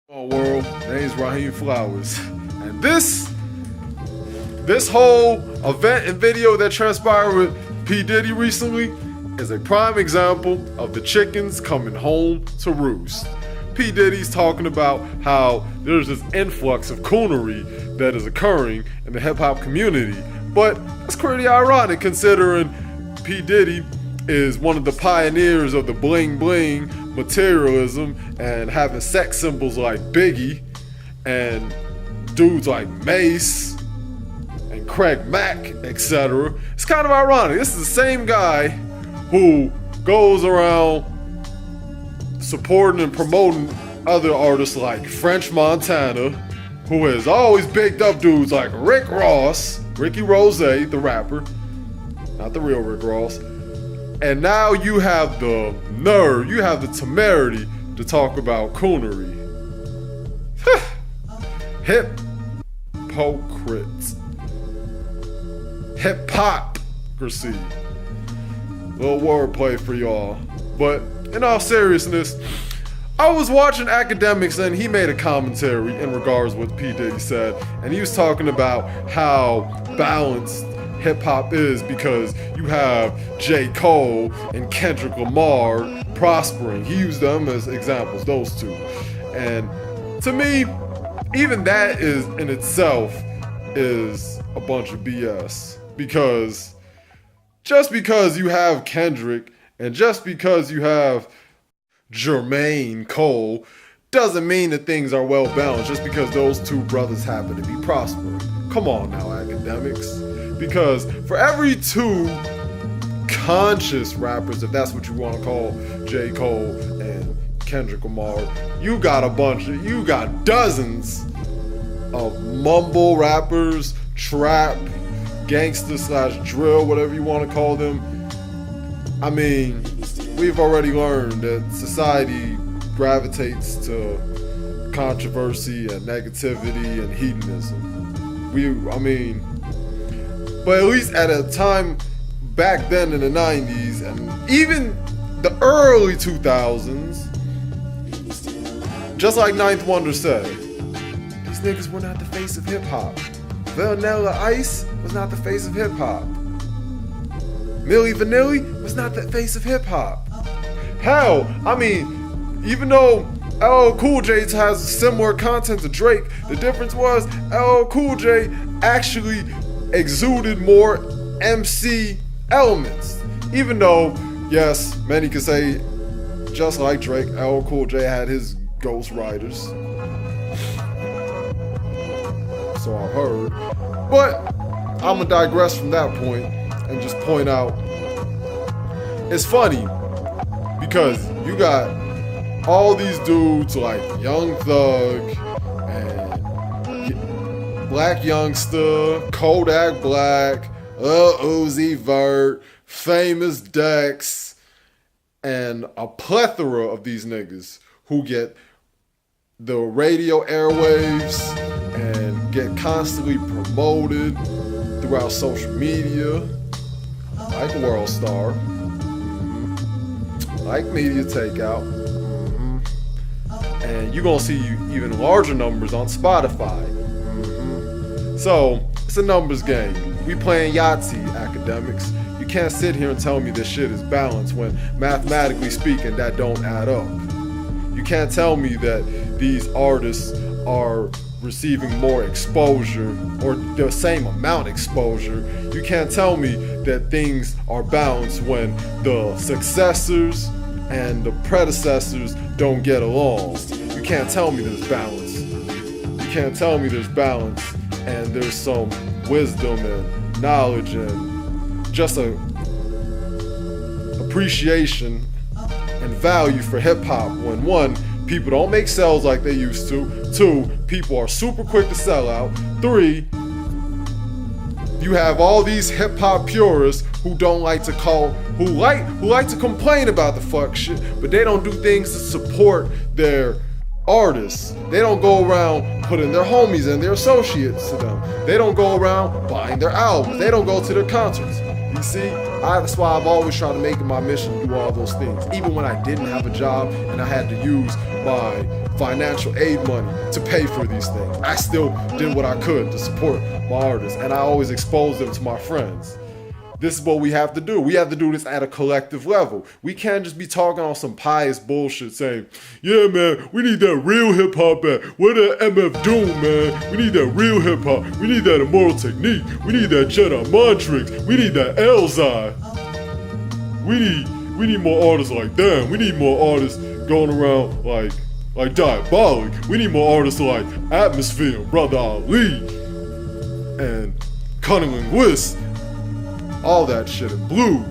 World, name's Raheem Flowers, and this whole event and video that transpired with P. Diddy recently is a prime example of the chickens coming home to roost. P. Diddy's talking about how there's this influx of coonery that is occurring in the hip-hop community, but it's pretty ironic considering P. Diddy is one of the pioneers of the bling bling materialism and having sex symbols like Biggie and dudes like Mace and Craig Mack, etc. It's kind of ironic. This is the same guy who goes around supporting and promoting other artists like French Montana, who has always bigged up dudes like Rick Ross, Ricky Rose, the rapper, not the real Rick Ross. And now you have the nerve, you have the temerity to talk about coonery. Hypocrites. Hypocrisy. Little wordplay for y'all. But in all seriousness, I was watching Akademiks and he made a commentary in regards to what P. Diddy said. And he was talking about how balanced hip-hop is because you have J. Cole and Kendrick Lamar prospering. He used them as examples, those two. And to me, even that is in itself is a bunch of BS. Because just because you have Kendrick and just because you have Jermaine Cole doesn't mean that things are well balanced just because those two brothers happen to be prospering. Come on now, Akademiks. Because for every two conscious rappers, if that's what you want to call J. Cole and Kendrick Lamar, you got dozens of mumble rappers, trap, gangster / drill, whatever you want to call them. I mean, we've already learned that society gravitates to controversy and negativity and hedonism. But at least at a time back then in the 90s and even the early 2000s, just like Ninth Wonder said, these niggas were not the face of hip-hop. Vanilla Ice was not the face of hip-hop. Milli Vanilli was not the face of hip-hop. Hell, I mean, even though LL Cool J has similar content to Drake, the difference was LL Cool J actually exuded more MC elements. Even though, yes, many could say, just like Drake, LL Cool J had his ghost writers. So I've heard. But I'm gonna digress from that point and just point out, it's funny because you got all these dudes like Young Thug and Black Youngster, Kodak Black, Lil Uzi Vert, Famous Dex, and a plethora of these niggas who get the radio airwaves and get constantly promoted throughout social media, like World Star, like Media Takeout, and you're gonna see even larger numbers on Spotify. So, it's a numbers game. We playing Yahtzee, Akademiks. You can't sit here and tell me this shit is balanced when, mathematically speaking, that don't add up. You can't tell me that these artists are receiving more exposure or the same amount exposure. You can't tell me that things are balanced when the successors and the predecessors don't get along. You can't tell me there's balance. You can't tell me there's balance and there's some wisdom and knowledge and just a appreciation and value for hip-hop when, one, people don't make sales like they used to, two, people are super quick to sell out, three, you have all these hip-hop purists who don't like to call, who like to complain about the fuck shit, but they don't do things to support their artists. They don't go around putting their homies and their associates to them. They don't go around buying their albums. They don't go to their concerts. You see, that's why I've always tried to make it my mission to do all those things. Even when I didn't have a job and I had to use my financial aid money to pay for these things. I still did what I could to support my artists, and I always exposed them to my friends. This is what we have to do. We have to do this at a collective level. We can't just be talking on some pious bullshit saying, yeah, man, we need that real hip-hop back. Where the MF Doom, man? We need that real hip-hop. We need that Immortal Technique. We need that Jedi Mind Tricks. We need that Elzai. We need more artists like them. We need more artists going around like Diabolic. We need more artists like Atmosphere, Brother Ali, and Cunning Linguist. All that shit in Blue,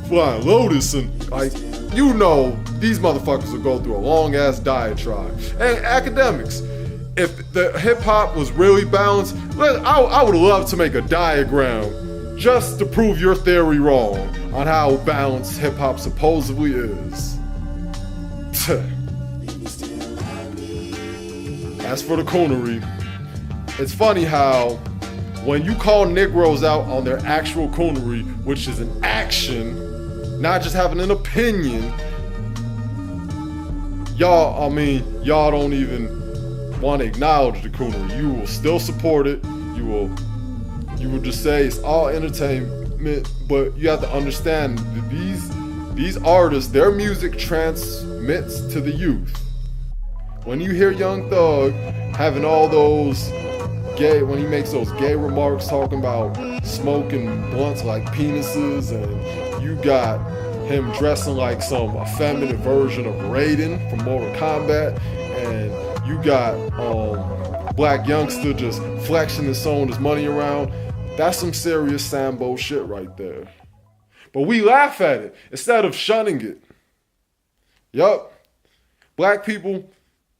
Flying Lotus, and these motherfuckers will go through a long ass diatribe. And Akademiks, if the hip hop was really balanced, I would love to make a diagram just to prove your theory wrong on how balanced hip hop supposedly is. As for the coonery, it's funny how when you call Negroes out on their actual coonery, which is an action, not just having an opinion, y'all don't even want to acknowledge the coonery. You will still support it. You will just say it's all entertainment, but you have to understand that these artists, their music transmits to the youth. When you hear Young Thug having all those when he makes those gay remarks talking about smoking blunts like penises, and you got him dressing like some effeminate version of Raiden from Mortal Kombat, and you got Black Youngster just flexing and throwing his money around, that's some serious Sambo shit right there. But we laugh at it instead of shunning it. Yup. Black people,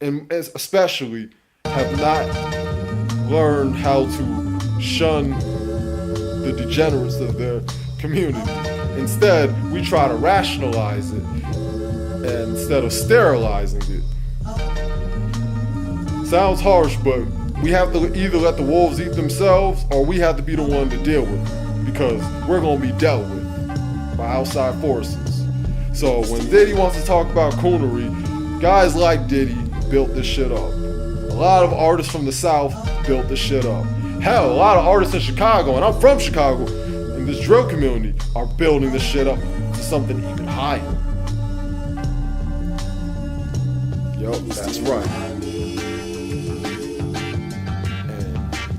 and especially, have not learned how to shun the degenerates of their community. Instead, we try to rationalize it instead of sterilizing it. Sounds harsh, but we have to either let the wolves eat themselves, or we have to be the one to deal with it, because we're going to be dealt with by outside forces. So when Diddy wants to talk about coonery, guys like Diddy built this shit up. A lot of artists from the South built this shit up. Hell, a lot of artists in Chicago, and I'm from Chicago, in this drill community, are building this shit up to something even higher. Yup, that's right. And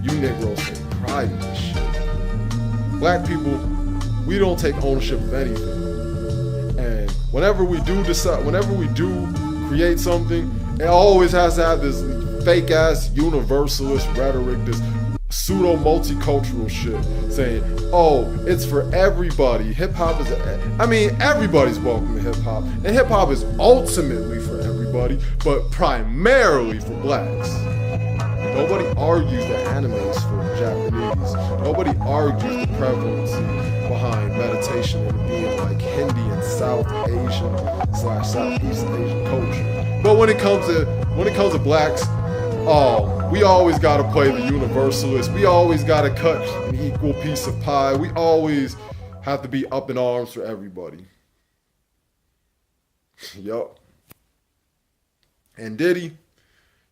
you Negroes take pride in this shit. Black people, we don't take ownership of anything. And whenever we do create something, it always has to have this fake ass universalist rhetoric, this pseudo multicultural shit saying, oh, it's for everybody. Hip hop is, everybody's welcome to hip hop. And hip hop is ultimately for everybody, but primarily for blacks. Nobody argues that anime is for Japanese. Nobody argues the prevalency behind meditation and being like Hindi and South Asian / Southeast Asian culture. But when it comes to blacks, we always gotta play the universalist. We always gotta cut an equal piece of pie. We always have to be up in arms for everybody. Yup. And Diddy,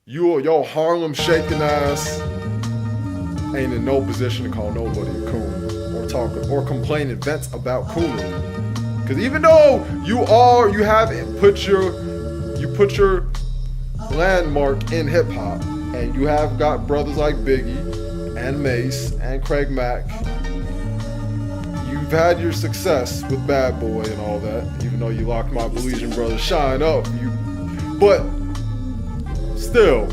your Harlem shaking ass ain't in no position to call nobody a coon or complaining vents about coonery. Cause even though you put your landmark in hip hop, and you have got brothers like Biggie and Mace and Craig Mack, you've had your success with Bad Boy and all that, even though you locked my Belizean brother Shine up, but still,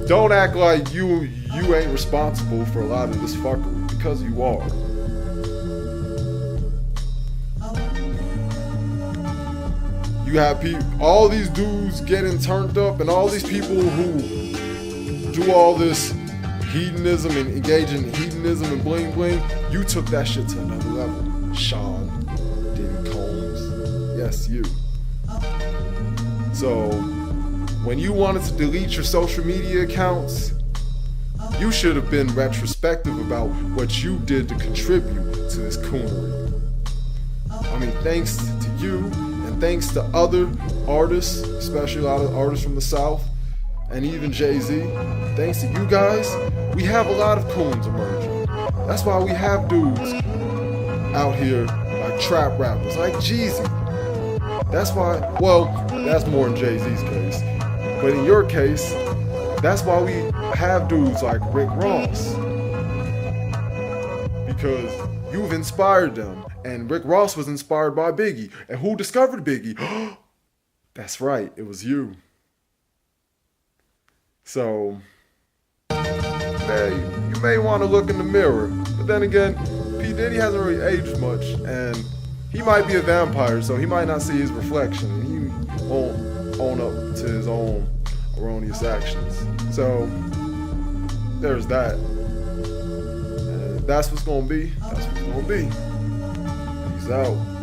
don't act like you ain't responsible for a lot of this fuckery, because you are. You have all these dudes getting turned up, and all these people who do all this hedonism and engage in hedonism and bling bling. You took that shit to another level. Sean, Diddy Combs, yes, you. So when you wanted to delete your social media accounts, you should have been retrospective about what you did to contribute to this coonery. Thanks to you and And thanks to other artists, especially a lot of artists from the South, and even Jay-Z, thanks to you guys, we have a lot of coons emerging. That's why we have dudes out here like trap rappers, like Jeezy. That's why, well, that's more in Jay-Z's case. But in your case, that's why we have dudes like Rick Ross. Because you've inspired them. And Rick Ross was inspired by Biggie. And who discovered Biggie? That's right, it was you. So, you may want to look in the mirror. But then again, P. Diddy hasn't really aged much. And he might be a vampire, so he might not see his reflection. And he won't own up to his own erroneous actions. So, there's that. And that's what's gonna be. That's what's gonna be. Peace out.